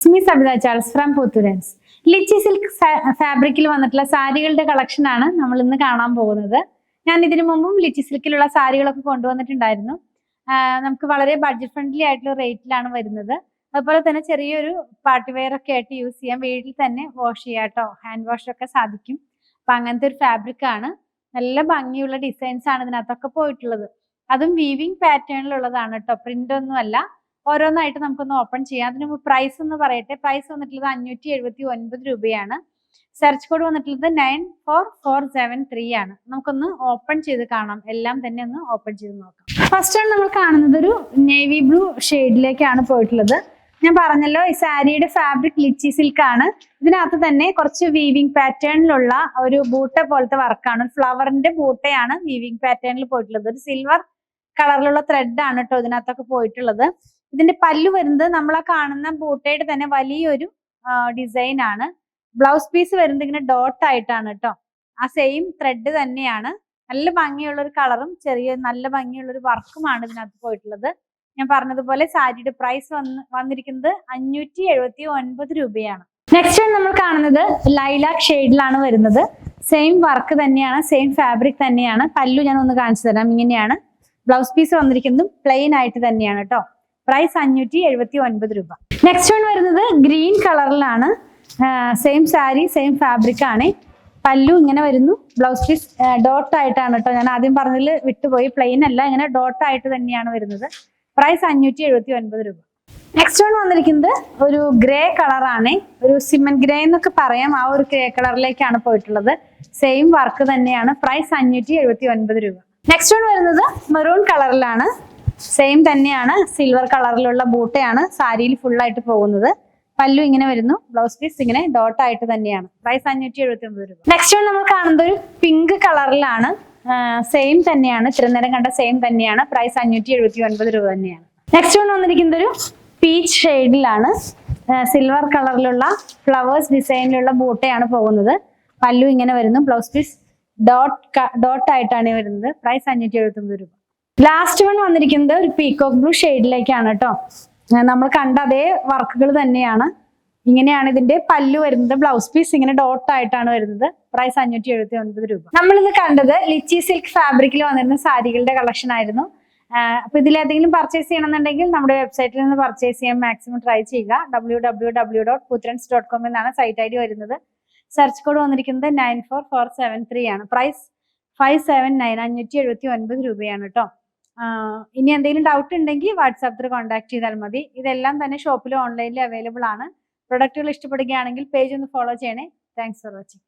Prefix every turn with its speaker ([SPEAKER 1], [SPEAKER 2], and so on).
[SPEAKER 1] സ്മി Sabitha Charles from പുത്തുരൻസ്. Litchi silk ഫാബ്രിക്കിൽ വന്നിട്ടുള്ള സാരികളുടെ കളക്ഷൻ ആണ് നമ്മൾ ഇന്ന് കാണാൻ പോകുന്നത്. ഞാൻ ഇതിനു മുമ്പും ലിച്ചി സിൽക്കിലുള്ള സാരികളൊക്കെ കൊണ്ടുവന്നിട്ടുണ്ടായിരുന്നു. നമുക്ക് വളരെ ബഡ്ജറ്റ് ഫ്രണ്ട്ലി ആയിട്ടുള്ള റേറ്റിലാണ് വരുന്നത്. അതുപോലെ തന്നെ ചെറിയൊരു പാർട്ടി വെയർ ഒക്കെ ആയിട്ട് യൂസ് ചെയ്യാം, വീട്ടിൽ തന്നെ വാഷ് ചെയ്യാട്ടോ, ഹാൻഡ് വാഷ് ഒക്കെ സാധിക്കും. അപ്പൊ അങ്ങനത്തെ ഒരു ഫാബ്രിക് ആണ്. നല്ല ഭംഗിയുള്ള ഡിസൈൻസ് ആണ് ഇതിനകത്തൊക്കെ പോയിട്ടുള്ളത്. അതും വീവിംഗ് പാറ്റേണിലുള്ളതാണ് കേട്ടോ, പ്രിന്റ് ഒന്നും അല്ല. ഓരോന്നായിട്ട് നമുക്കൊന്ന് ഓപ്പൺ ചെയ്യാം. അതിന് മുമ്പ് പ്രൈസ് ഒന്ന് പറയട്ടെ. പ്രൈസ് വന്നിട്ടുള്ളത് 579 രൂപയാണ്. സെർച്ച് കോഡ് വന്നിട്ടുള്ളത് 94473 ആണ്. നമുക്കൊന്ന് ഓപ്പൺ ചെയ്ത് കാണാം. എല്ലാം തന്നെ ഒന്ന് ഓപ്പൺ ചെയ്ത് നോക്കാം. ഫസ്റ്റ് ആണ് നമ്മൾ കാണുന്നത് ഒരു നേവി ബ്ലൂ ഷെയ്ഡിലേക്കാണ് പോയിട്ടുള്ളത്. ഞാൻ പറഞ്ഞല്ലോ, ഈ സാരിയുടെ ഫാബ്രിക് ലിച്ചി സിൽക്ക് ആണ്. ഇതിനകത്ത് തന്നെ കുറച്ച് വീവിംഗ് പാറ്റേണിലുള്ള ഒരു ബൂട്ട പോലത്തെ വർക്കാണ്. ഫ്ലവറിന്റെ ബൂട്ടയാണ് വീവിംഗ് പാറ്റേണിൽ പോയിട്ടുള്ളത്. ഒരു സിൽവർ കളറിലുള്ള ത്രെഡ് ആണ് കേട്ടോ ഇതിനകത്തൊക്കെ പോയിട്ടുള്ളത്. ഇതിന്റെ പല്ലു വരുന്നത് നമ്മളാ കാണുന്ന ബൂട്ടയുടെ തന്നെ വലിയൊരു ഡിസൈൻ ആണ്. ബ്ലൗസ് പീസ് വരുന്നത് ഇങ്ങനെ ഡോട്ട് ആയിട്ടാണ് കേട്ടോ. ആ സെയിം ത്രെഡ് തന്നെയാണ്. നല്ല ഭംഗിയുള്ള ഒരു കളറും ചെറിയ നല്ല ഭംഗിയുള്ള ഒരു വർക്കുമാണ് ഇതിനകത്ത് പോയിട്ടുള്ളത്. ഞാൻ പറഞ്ഞതുപോലെ സാരിയുടെ പ്രൈസ് വന്നിരിക്കുന്നത് 579 രൂപയാണ്. നെക്സ്റ്റ് നമ്മൾ കാണുന്നത് ലൈലാക് ഷെയ്ഡിലാണ് വരുന്നത്. സെയിം വർക്ക് തന്നെയാണ്, സെയിം ഫാബ്രിക് തന്നെയാണ്. പല്ലു ഞാൻ ഒന്ന് കാണിച്ചു തരാം. ഇങ്ങനെയാണ്. ബ്ലൗസ് പീസ് വന്നിരിക്കുന്നതും പ്ലെയിൻ ആയിട്ട് തന്നെയാണ് കേട്ടോ. പ്രൈസ് 579 രൂപ. നെക്സ്റ്റ് വൺ വരുന്നത് ഗ്രീൻ കളറിലാണ്. സെയിം സാരി, സെയിം ഫാബ്രിക് ആണ്. പല്ലു ഇങ്ങനെ വരുന്നു. ബ്ലൗസ് പീസ് ഡോട്ട് ആയിട്ടാണ് കേട്ടോ. ഞാൻ ആദ്യം പറഞ്ഞതിൽ വിട്ടുപോയി, പ്ലെയിൻ അല്ല, ഇങ്ങനെ ഡോട്ട് ആയിട്ട് തന്നെയാണ് വരുന്നത്. പ്രൈസ് 579 രൂപ. നെക്സ്റ്റ് വൺ വന്നിരിക്കുന്നത് ഒരു ഗ്രേ കളറാണ്. ഒരു സിമന്റ് ഗ്രേ എന്നൊക്കെ പറയാം. ആ ഒരു ഗ്രേ കളറിലേക്കാണ് പോയിട്ടുള്ളത്. സെയിം വർക്ക് തന്നെയാണ്. പ്രൈസ് 579 രൂപ. നെക്സ്റ്റ് വൺ വരുന്നത് മെറൂൺ കളറിലാണ്. സെയിം തന്നെയാണ്. സിൽവർ കളറിലുള്ള ബൂട്ടയാണ് സാരിയിൽ ഫുൾ ആയിട്ട് പോകുന്നത്. പല്ലു ഇങ്ങനെ വരുന്നു. ബ്ലൗസ് പീസ് ഇങ്ങനെ ഡോട്ട് ആയിട്ട് തന്നെയാണ്. പ്രൈസ് 579 രൂപ. നെക്സ്റ്റ് വൺ നമ്മൾ കാണുന്നത് ഒരു പിങ്ക് കളറിലാണ്. സെയിം തന്നെയാണ്. ഇത്രയും നേരം കണ്ട സെയിം തന്നെയാണ്. പ്രൈസ് 579 രൂപ തന്നെയാണ്. നെക്സ്റ്റ് വൺ വന്നിരിക്കുന്നത് ഒരു പീച്ച് ഷെയ്ഡിലാണ്. സിൽവർ കളറിലുള്ള ഫ്ലവേഴ്സ് ഡിസൈനിലുള്ള ബൂട്ടയാണ് പോകുന്നത്. പല്ലു ഇങ്ങനെ വരുന്നു. ബ്ലൗസ് പീസ് ഡോട്ട് ആയിട്ടാണ് വരുന്നത്. പ്രൈസ് 579 രൂപ. ലാസ്റ്റ് വൺ വന്നിരിക്കുന്നത് ഒരു പീകോക്ക് ബ്ലൂ ഷെയ്ഡിലേക്കാണ് കേട്ടോ. നമ്മൾ കണ്ട അതേ വർക്കുകൾ തന്നെയാണ്. ഇങ്ങനെയാണ് ഇതിന്റെ പല്ലു വരുന്നത്. ബ്ലൗസ് പീസ് ഇങ്ങനെ ഡോട്ട് ആയിട്ടാണ് വരുന്നത്. പ്രൈസ് 579 രൂപ. നമ്മളിത് കണ്ടത് ലിച്ചി സിൽക്ക് ഫാബ്രിക്കിൽ വന്നിരുന്ന സാരികളുടെ കളക്ഷൻ ആയിരുന്നു. അപ്പൊ ഇതിലേതെങ്കിലും പർച്ചേസ് ചെയ്യണമെന്നുണ്ടെങ്കിൽ നമ്മുടെ വെബ്സൈറ്റിൽ നിന്ന് പർച്ചേസ് ചെയ്യാൻ മാക്സിമം ട്രൈ ചെയ്യുക. www.putrans.com എന്നാണ് സൈറ്റ് ID വരുന്നത്. സെർച്ച് കോഡ് വന്നിരിക്കുന്നത് 94473 ആണ്. പ്രൈസ് 579 രൂപയാണ് കേട്ടോ. ഇനി എന്തെങ്കിലും ഡൗട്ട് ഉണ്ടെങ്കിൽ വാട്സാപ്പിൽ കോൺടാക്ട് ചെയ്താൽ മതി. ഇതെല്ലാം തന്നെ ഷോപ്പിലും ഓൺലൈനിലും അവൈലബിൾ ആണ്. പ്രൊഡക്റ്റുകൾ ഇഷ്ടപ്പെടുകയാണെങ്കിൽ പേജ് ഒന്ന് ഫോളോ ചെയ്യണേ. Thanks for watching.